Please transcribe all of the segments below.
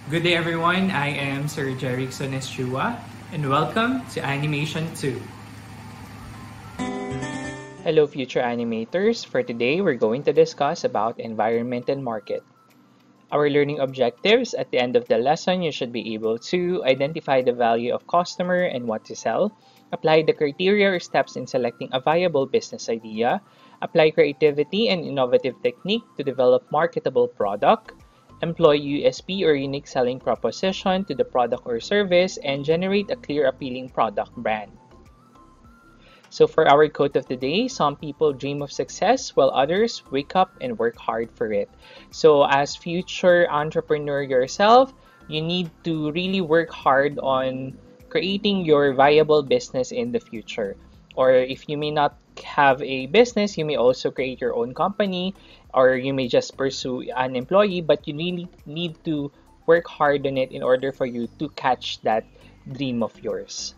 Good day everyone, I am Sir Jerickson Eschua and welcome to Animation 2. Hello future animators. For today, we're going to discuss about environment and market. Our learning objectives at the end of the lesson, you should be able to identify the value of customer and what to sell, apply the criteria or steps in selecting a viable business idea, apply creativity and innovative technique to develop marketable product, employ USP or unique selling proposition to the product or service, and generate a clear appealing product brand. So for our quote of the day, some people dream of success while others wake up and work hard for it. So as future entrepreneur yourself, you need to really work hard on creating your viable business in the future. Or if you may not have a business, you may also create your own company or you may just pursue an employee, but you really need to work hard on it in order for you to catch that dream of yours.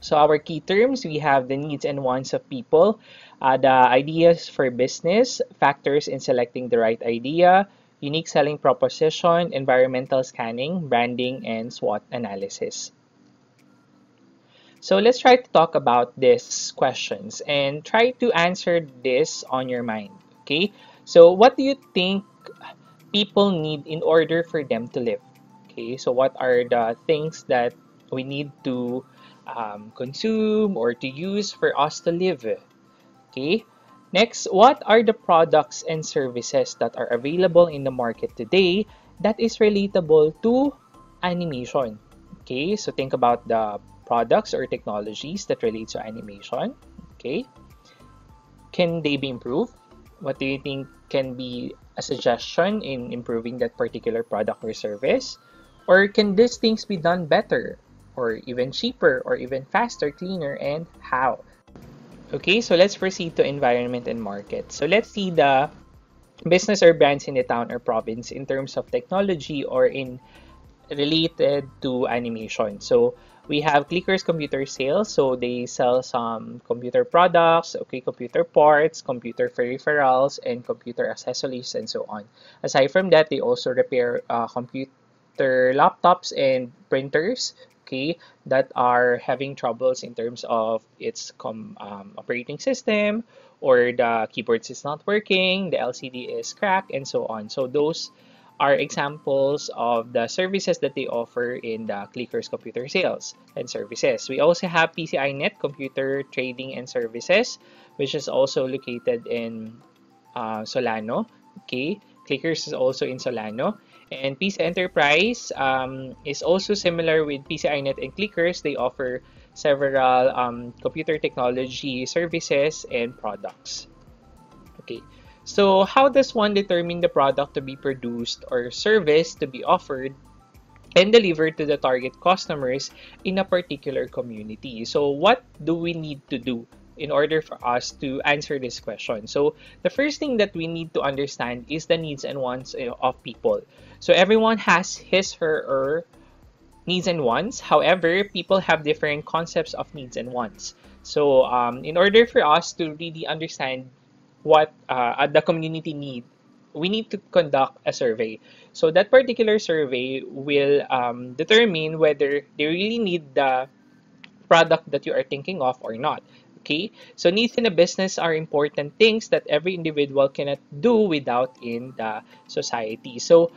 So our key terms, we have the needs and wants of people, the ideas for business, factors in selecting the right idea, unique selling proposition, environmental scanning, branding, and SWOT analysis. So let's try to talk about these questions and try to answer this on your mind. Okay, so what do you think people need in order for them to live? Okay, so what are the things that we need to consume or to use for us to live? Okay, next, what are the products and services that are available in the market today that is relatable to animation? Okay, so think about the products or technologies that relate to animation. Okay, can they be improved? What do you think can be a suggestion in improving that particular product or service? Or can these things be done better, or even cheaper, or even faster, cleaner, and how? Okay, so let's proceed to environment and market. So let's see the business or brands in the town or province in terms of technology or in related to animation. So we have Clickers Computer Sales. So they sell some computer products, okay, computer parts, computer peripherals, and computer accessories, and so on. Aside from that, they also repair computer laptops and printers, okay, that are having troubles in terms of its operating system, or the keyboards is not working, the LCD is cracked, and so on. So those are examples of the services that they offer in the Clickers Computer Sales and Services. We also have PCInet Computer Trading and Services, which is also located in Solano. Okay, Clickers is also in Solano. And PC Enterprise is also similar with PCInet and Clickers. They offer several computer technology services and products. Okay, so how does one determine the product to be produced or service to be offered and delivered to the target customers in a particular community? So what do we need to do in order for us to answer this question? So the first thing that we need to understand is the needs and wants of people. So everyone has his, her, or needs and wants. However, people have different concepts of needs and wants. So in order for us to really understand what the community need, we need to conduct a survey. So that particular survey will determine whether they really need the product that you are thinking of or not. Okay, so needs in a business are important things that every individual cannot do without in the society. So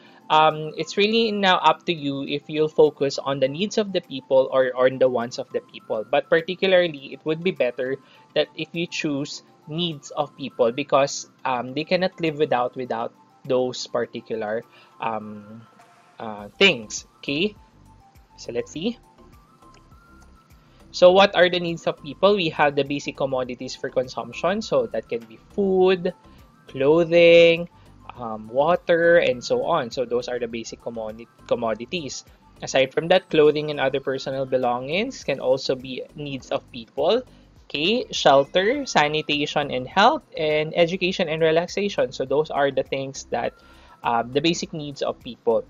it's really now up to you if you'll focus on the needs of the people or on the wants of the people. But particularly, it would be better that if you choose needs of people, because they cannot live without those particular things. Okay, so let's see. So what are the needs of people? We have the basic commodities for consumption. So that can be food, clothing, water, and so on. So those are the basic commodities. Aside from that, clothing and other personal belongings can also be needs of people. Okay, shelter, sanitation and health, and education and relaxation. So those are the things that the basic needs of people.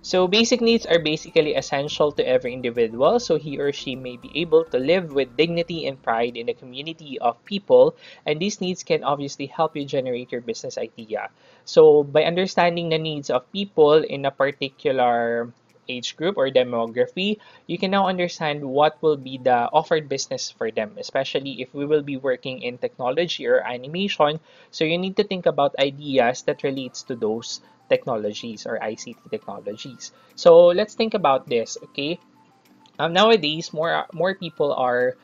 So basic needs are basically essential to every individual so he or she may be able to live with dignity and pride in a community of people, and these needs can obviously help you generate your business idea. So by understanding the needs of people in a particular age group or demography, you can now understand what will be the offered business for them, especially if we will be working in technology or animation. So you need to think about ideas that relates to those technologies or ICT technologies. So let's think about this, okay? Nowadays, more people are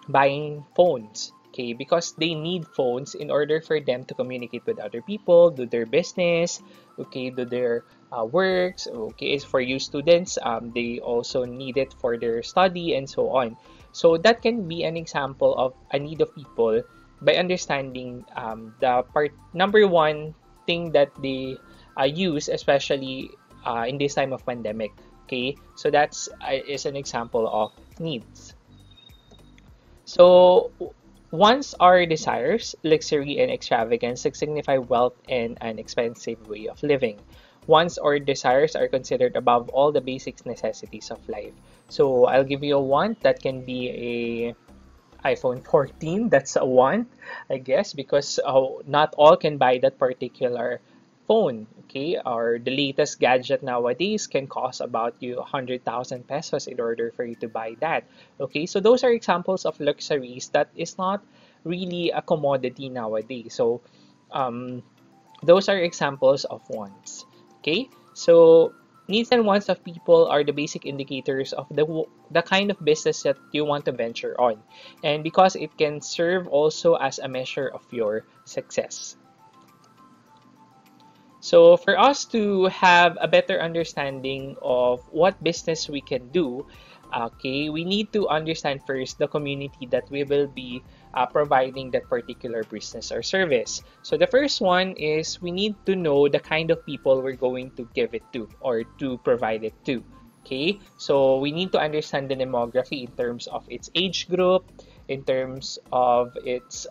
buying phones, okay, because they need phones in order for them to communicate with other people, do their business, okay, do their works, okay. For you students, they also need it for their study and so on. So that can be an example of a need of people by understanding the part number one thing that they use, especially in this time of pandemic. Okay, so that's is an example of needs. So wants are desires, luxury, and extravagance that signify wealth and an expensive way of living. Wants or desires are considered above all the basic necessities of life. So I'll give you a want that can be a iPhone 14. That's a want, I guess, because not all can buy that particular phone. Okay, or the latest gadget nowadays can cost about you 100,000 pesos in order for you to buy that. Okay, so those are examples of luxuries that is not really a commodity nowadays. So um, those are examples of wants. Okay, so needs and wants of people are the basic indicators of the kind of business that you want to venture on, and because it can serve also as a measure of your success. So for us to have a better understanding of what business we can do, okay, we need to understand first the community that we will be providing that particular business or service. So the first one is we need to know the kind of people we're going to give it to or to provide it to. Okay, so we need to understand the demography in terms of its age group, in terms of its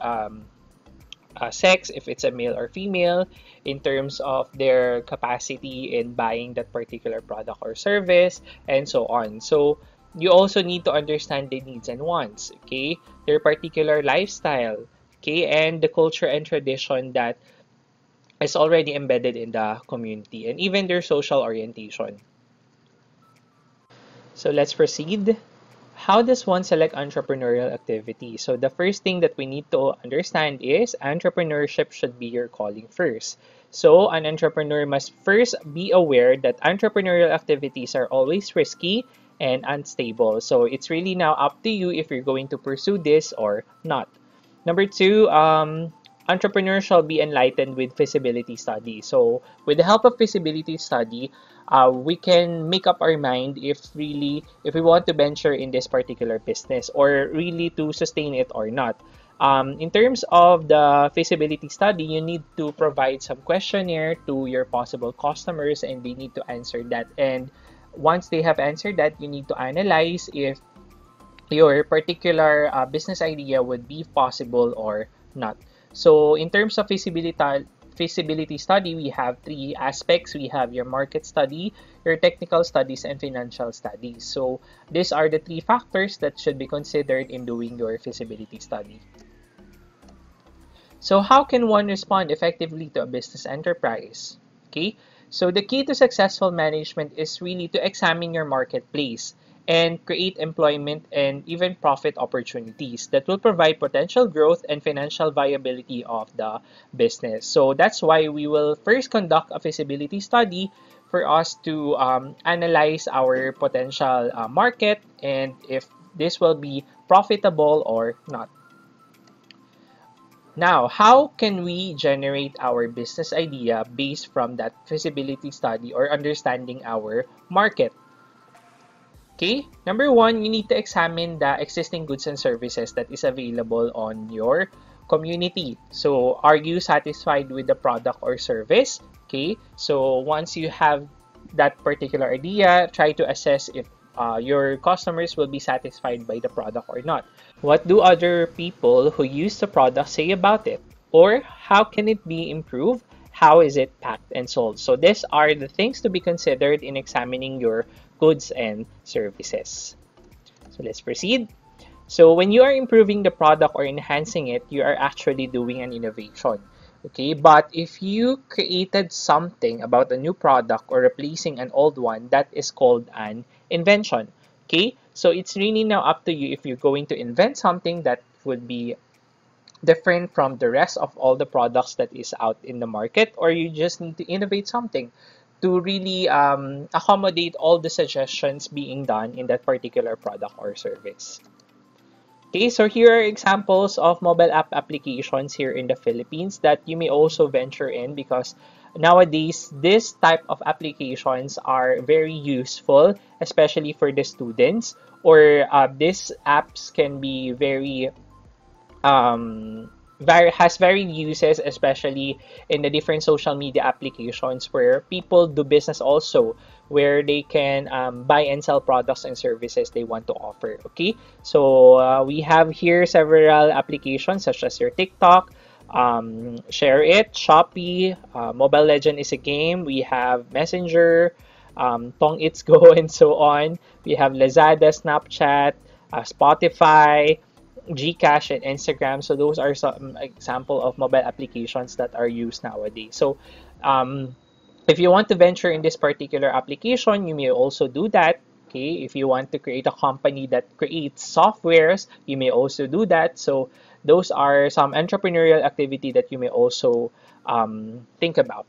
sex, if it's a male or female, in terms of their capacity in buying that particular product or service, and so on. So you also need to understand the needs and wants, okay, their particular lifestyle, okay, and the culture and tradition that is already embedded in the community, and even their social orientation. So let's proceed. How does one select entrepreneurial activity? So the first thing that we need to understand is entrepreneurship should be your calling first. So an entrepreneur must first be aware that entrepreneurial activities are always risky and unstable. So it's really now up to you if you're going to pursue this or not. Number two, entrepreneurs shall be enlightened with feasibility study. So with the help of feasibility study, we can make up our mind if we want to venture in this particular business or really to sustain it or not. In terms of the feasibility study, you need to provide some questionnaire to your possible customers and they need to answer that. And once they have answered that, you need to analyze if your particular business idea would be possible or not. So in terms of feasibility study, we have three aspects. We have your market study, your technical studies, and financial studies. So these are the three factors that should be considered in doing your feasibility study. So how can one respond effectively to a business enterprise? Okay, so the key to successful management is really to examine your marketplace and create employment and even profit opportunities that will provide potential growth and financial viability of the business. So that's why we will first conduct a feasibility study for us to analyze our potential market and if this will be profitable or not. Now, how can we generate our business idea based from that feasibility study or understanding our market? Okay, number one, you need to examine the existing goods and services that is available on your community. So, are you satisfied with the product or service? Okay, so once you have that particular idea, try to assess if your customers will be satisfied by the product or not. What do other people who use the product say about it? Or how can it be improved? how is it packed and sold. So these are the things to be considered in examining your goods and services. So let's proceed. So when you are improving the product or enhancing it, you are actually doing an innovation. Okay, but if you created something about a new product or replacing an old one, that is called an invention. Okay, so it's really now up to you if you're going to invent something that would be different from the rest of all the products that is out in the market, or you just need to innovate something to really accommodate all the suggestions being done in that particular product or service. Okay, so here are examples of mobile app applications here in the Philippines that you may also venture in, because nowadays this type of applications are very useful, especially for the students, or these apps can be very has varied uses, especially in the different social media applications where people do business also, where they can buy and sell products and services they want to offer. Okay, so we have here several applications such as your TikTok, Share It, Shopee, Mobile Legend is a game. We have Messenger, Tong It's Go, and so on. We have Lazada, Snapchat, Spotify, Gcash, and Instagram. So those are some example of mobile applications that are used nowadays. So if you want to venture in this particular application, you may also do that. Okay, if you want to create a company that creates softwares, you may also do that. So those are some entrepreneurial activity that you may also think about.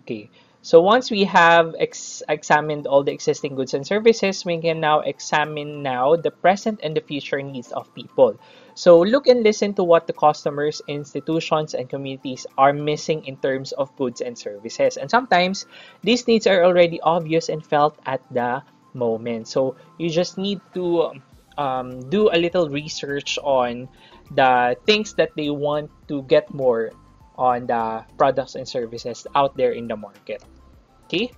Okay, so once we have examined all the existing goods and services, we can now examine now the present and the future needs of people. So look and listen to what the customers, institutions, and communities are missing in terms of goods and services. And sometimes these needs are already obvious and felt at the moment. So you just need to do a little research on the things that they want to get more on the products and services out there in the market. Okay.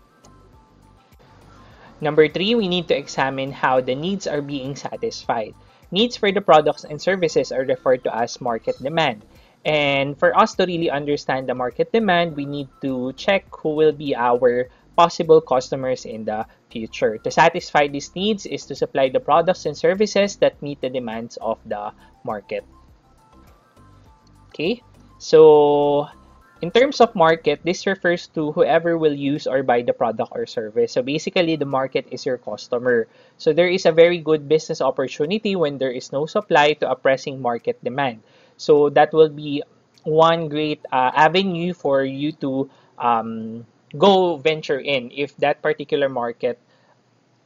Number three, we need to examine how the needs are being satisfied. Needs for the products and services are referred to as market demand. And for us to really understand the market demand, we need to check who will be our possible customers in the future. To satisfy these needs is to supply the products and services that meet the demands of the market. Okay, so in terms of market, this refers to whoever will use or buy the product or service. So basically, the market is your customer. So there is a very good business opportunity when there is no supply to a pressing market demand. So that will be one great avenue for you to go venture in if that particular market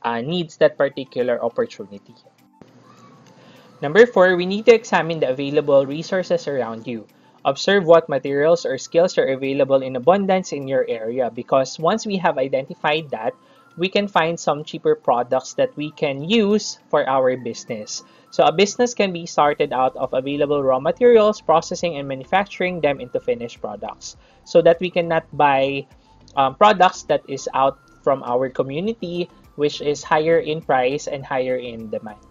needs that particular opportunity. Number four, we need to examine the available resources around you. Observe what materials or skills are available in abundance in your area, because once we have identified that, we can find some cheaper products that we can use for our business. So a business can be started out of available raw materials, processing and manufacturing them into finished products, so that we cannot buy products that is out from our community, which is higher in price and higher in demand.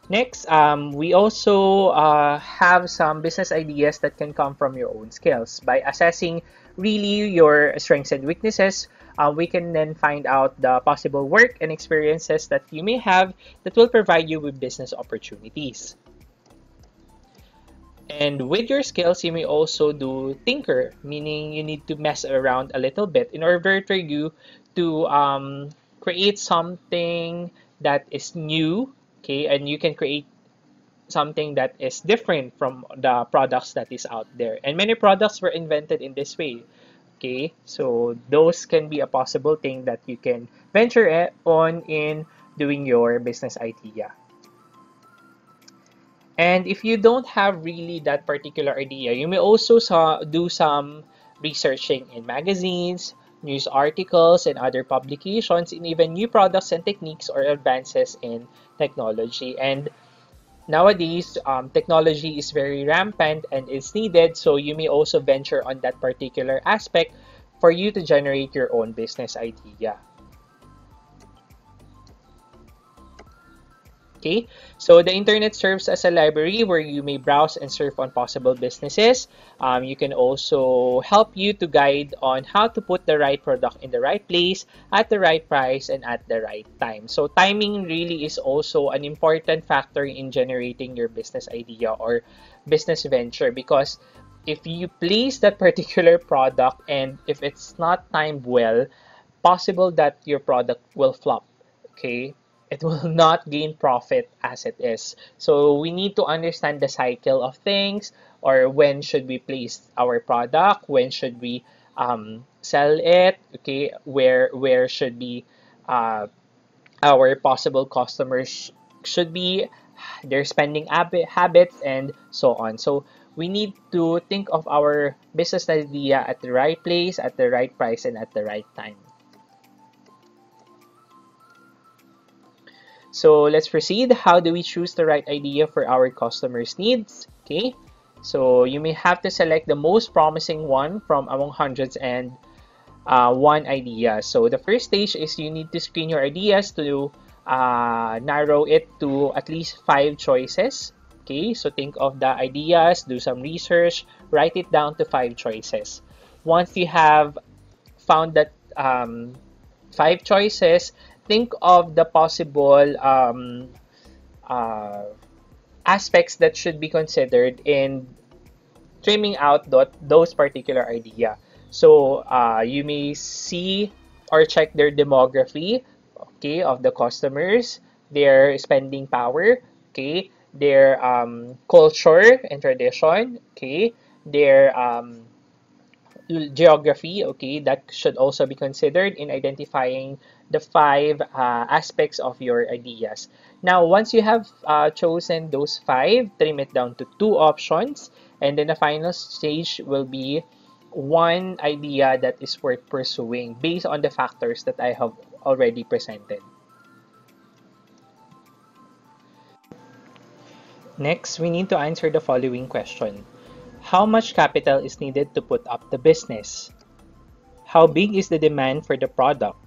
Next, we also have some business ideas that can come from your own skills. By assessing really your strengths and weaknesses, we can then find out the possible work and experiences that you may have that will provide you with business opportunities. And with your skills, you may also do tinker, meaning you need to mess around a little bit in order for you to create something that is new. Okay, and you can create something that is different from the products that is out there. And many products were invented in this way. Okay, so those can be a possible thing that you can venture on in doing your business idea. And if you don't have really that particular idea, you may also do some researching in magazines, news articles, and other publications, and even new products and techniques or advances in technology. And nowadays, technology is very rampant and is needed, so you may also venture on that particular aspect for you to generate your own business idea. Okay, so the internet serves as a library where you may browse and surf on possible businesses. You can also help you to guide on how to put the right product in the right place, at the right price, and at the right time. So timing really is also an important factor in generating your business idea or business venture, because if you place that particular product and if it's not timed well, possible that your product will flop. Okay, it will not gain profit as it is. So we need to understand the cycle of things, or when should we place our product, when should we sell it, okay, where should be uh, our possible customers should be, their spending habits, and so on. So we need to think of our business idea at the right place, at the right price, and at the right time. So let's proceed. How do we choose the right idea for our customers' needs? Okay, so you may have to select the most promising one from among hundreds and one idea. So the first stage is you need to screen your ideas to narrow it to at least 5 choices. Okay, so think of the ideas, do some research, write it down to 5 choices. Once you have found that 5 choices, think of the possible uh, aspects that should be considered in trimming out those particular idea. So you may see or check their demography, okay, of the customers, their spending power, okay, their culture and tradition, okay, their geography, okay, that should also be considered in identifying the 5 aspects of your ideas. Now, once you have chosen those 5, trim it down to 2 options, and then the final stage will be one idea that is worth pursuing based on the factors that I have already presented. Next, we need to answer the following question. How much capital is needed to put up the business? How big is the demand for the product?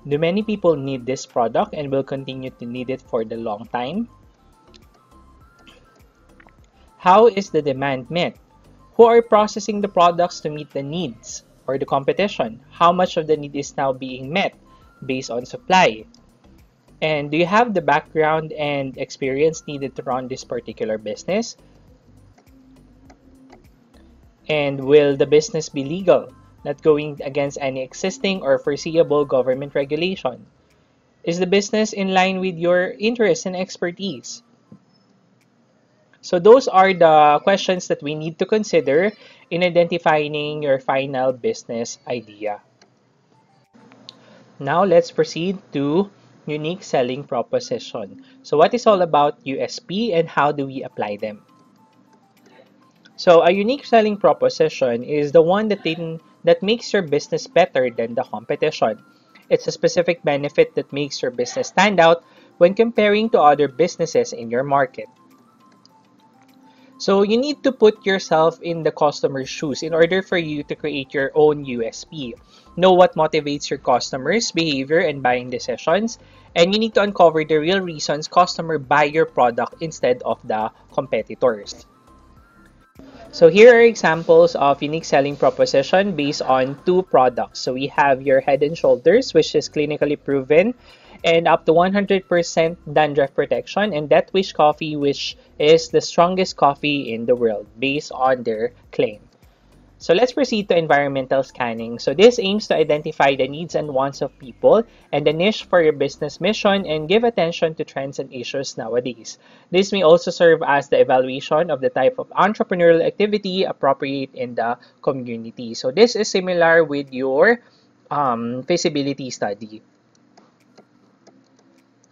Do many people need this product and will continue to need it for the long time? How is the demand met? Who are processing the products to meet the needs or the competition? How much of the need is now being met based on supply? And do you have the background and experience needed to run this particular business? And will the business be legal, not going against any existing or foreseeable government regulation? Is the business in line with your interests and expertise? So those are the questions that we need to consider in identifying your final business idea. Now let's proceed to unique selling proposition. So what is all about USP and how do we apply them? So a unique selling proposition is the one that makes your business better than the competition. It's a specific benefit that makes your business stand out when comparing to other businesses in your market. So you need to put yourself in the customer's shoes in order for you to create your own USP. Know what motivates your customers' behavior and buying decisions, and you need to uncover the real reasons customers buy your product instead of the competitors. So here are examples of unique selling proposition based on 2 products. So we have your Head and Shoulders, which is clinically proven and up to 100% dandruff protection, and Death Wish Coffee, which is the strongest coffee in the world based on their claim. So let's proceed to environmental scanning. So this aims to identify the needs and wants of people and the niche for your business mission and give attention to trends and issues nowadays. This may also serve as the evaluation of the type of entrepreneurial activity appropriate in the community. So this is similar with your feasibility study.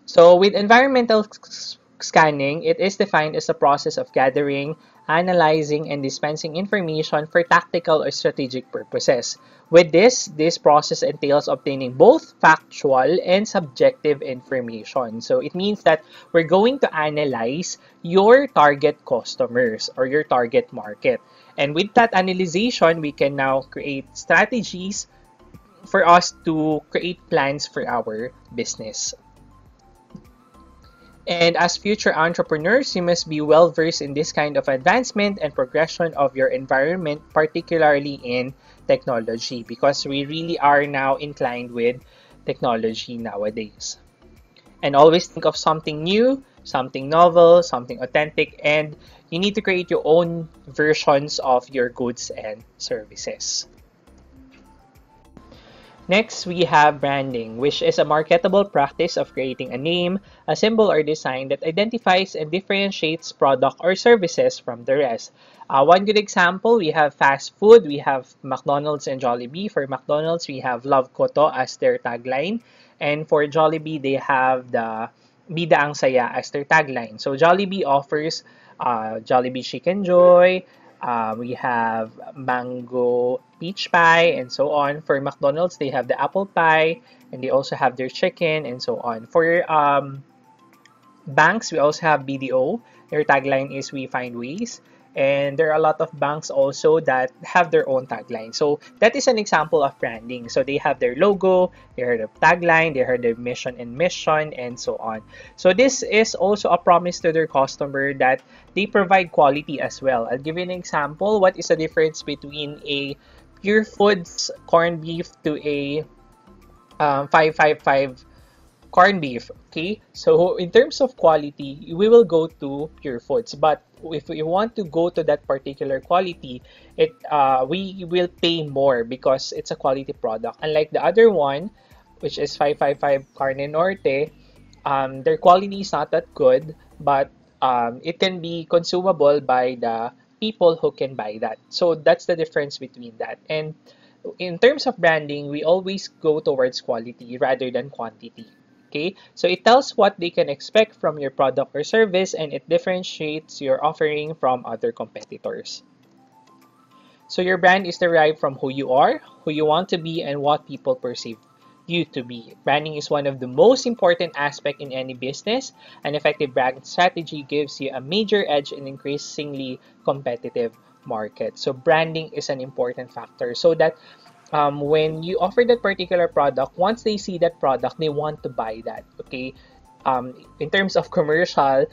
So with environmental scanning, it is defined as a process of gathering, analyzing, and dispensing information for tactical or strategic purposes. With this process entails obtaining both factual and subjective information. So it means that we're going to analyze your target customers or your target market. And with that analyzation, we can now create strategies for us to create plans for our business. And as future entrepreneurs, you must be well versed in this kind of advancement and progression of your environment, particularly in technology, because we really are now inclined with technology nowadays. And always think of something new, something novel, something authentic, and you need to create your own versions of your goods and services. Next, we have branding, which is a marketable practice of creating a name, a symbol, or design that identifies and differentiates product or services from the rest. One good example, we have fast food, we have McDonald's and Jollibee. For McDonald's, we have Love Koto as their tagline. And for Jollibee, they have the Bida ang Saya as their tagline. So Jollibee offers Jollibee Chicken Joy, we have mango peach pie and so on. For McDonald's, they have the apple pie and they also have their chicken and so on. For banks, we also have BDO. Their tagline is We Find Ways. And there are a lot of banks also that have their own tagline. So that is an example of branding. So they have their logo, they have their tagline, they have their mission, and so on. So this is also a promise to their customer that they provide quality as well. I'll give you an example. What is the difference between a Pure Foods corned beef to a 555 corned beef? Okay, so in terms of quality, we will go to Pure Foods, but if we want to go to that particular quality, we will pay more because it's a quality product. Unlike the other one, which is 555 Carne Norte, their quality is not that good, but it can be consumable by the people who can buy that. So that's the difference between that. And in terms of branding, we always go towards quality rather than quantity. Okay, so it tells what they can expect from your product or service, and it differentiates your offering from other competitors. So your brand is derived from who you are, who you want to be, and what people perceive you to be. Branding is one of the most important aspects in any business. An effective brand strategy gives you a major edge in increasingly competitive market. So branding is an important factor so that when you offer that particular product, once they see that product, they want to buy that. Okay, in terms of commercial,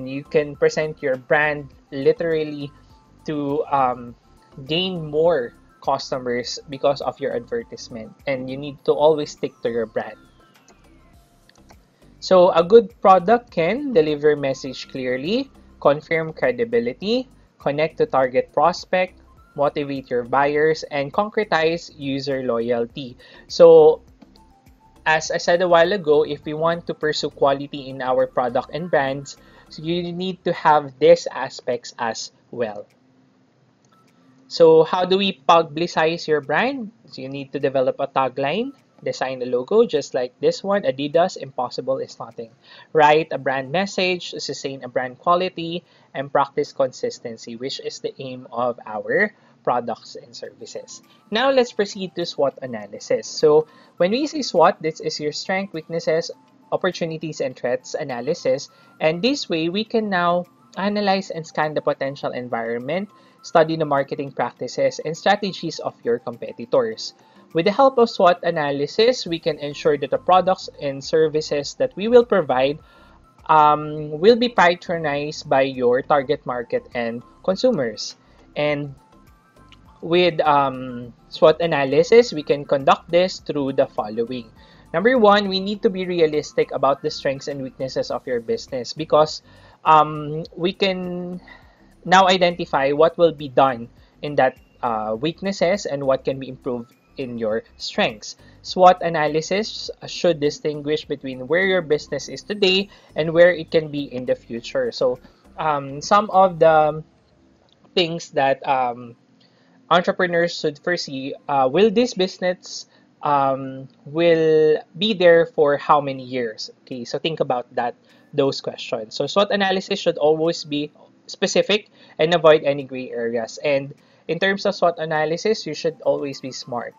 you can present your brand literally to gain more customers because of your advertisement, and you need to always stick to your brand. So a good product can deliver message clearly, confirm credibility, connect to target prospect, motivate your buyers, and concretize user loyalty. So as I said a while ago, if we want to pursue quality in our product and brands, so you need to have these aspects as well. So how do we publicize your brand? So you need to develop a tagline, design a logo just like this one, Adidas, impossible is nothing. Write a brand message, sustain a brand quality, and practice consistency, which is the aim of our products and services. Now let's proceed to SWOT analysis. So when we say SWOT, this is your strength, weaknesses, opportunities, and threats analysis. And this way, we can now analyze and scan the potential environment, study the marketing practices and strategies of your competitors. With the help of SWOT analysis, we can ensure that the products and services that we will provide will be patronized by your target market and consumers. And with SWOT analysis, we can conduct this through the following. Number one, we need to be realistic about the strengths and weaknesses of your business because we can now identify what will be done in that weaknesses and what can be improved in your strengths. SWOT analysis should distinguish between where your business is today and where it can be in the future. So some of the things that entrepreneurs should foresee, will this business will be there for how many years? Okay, so think about those questions. So SWOT analysis should always be specific and avoid any gray areas. And in terms of SWOT analysis, you should always be smart.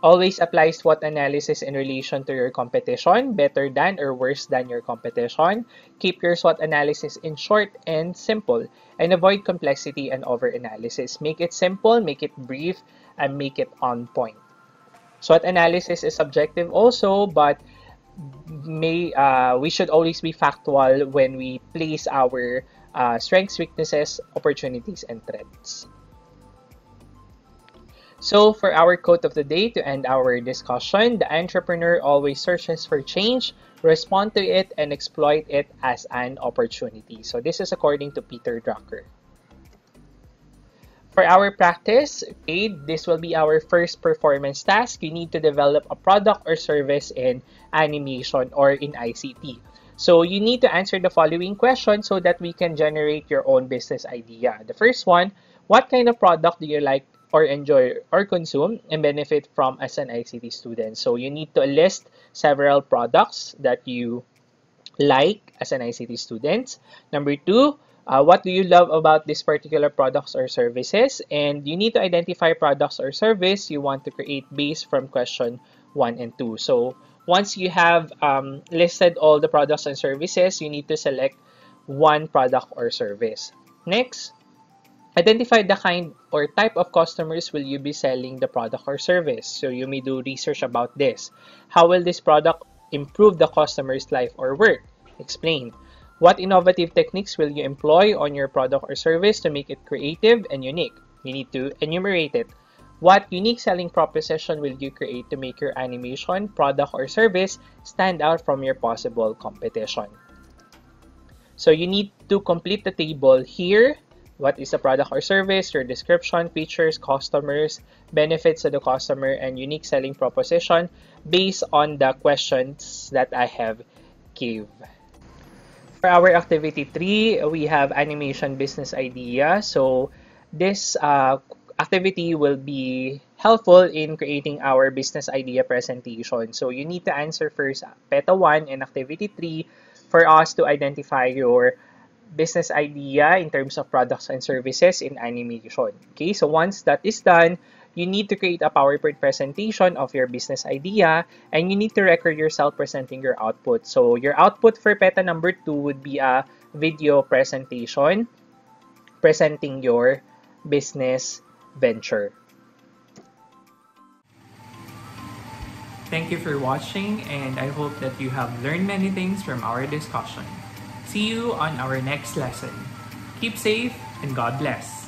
Always apply SWOT analysis in relation to your competition, better than or worse than your competition. Keep your SWOT analysis in short and simple, and avoid complexity and over-analysis. Make it simple, make it brief, and make it on point. SWOT analysis is subjective also, but we should always be factual when we place our strengths, weaknesses, opportunities, and threats. So, for our quote of the day to end our discussion, the entrepreneur always searches for change, respond to it, and exploit it as an opportunity. So, this is according to Peter Drucker. For our practice, okay, this will be our first performance task. You need to develop a product or service in animation or in ICT. So you need to answer the following question so that we can generate your own business idea. The first one, what kind of product do you like or enjoy or consume and benefit from as an ICT student? So you need to list several products that you like as an ICT student. Number two, what do you love about these particular products or services? And you need to identify products or service you want to create based from question 1 and 2. So once you have listed all the products and services, you need to select one product or service. Next, identify the kind or type of customers will you be selling the product or service. So you may do research about this. How will this product improve the customer's life or work? Explain. What innovative techniques will you employ on your product or service to make it creative and unique? You need to enumerate it. What unique selling proposition will you create to make your animation, product, or service stand out from your possible competition? So you need to complete the table here. What is the product or service, your description, features, customers, benefits to the customer, and unique selling proposition based on the questions that I have gave. For our activity 3, we have animation business idea. So this activity will be helpful in creating our business idea presentation. So you need to answer first PETA 1 and activity 3 for us to identify your business idea in terms of products and services in animation. Okay, so once that is done, you need to create a PowerPoint presentation of your business idea and you need to record yourself presenting your output. So your output for PETA number 2 would be a video presentation presenting your business venture. Thank you for watching, and I hope that you have learned many things from our discussion. See you on our next lesson. Keep safe and God bless.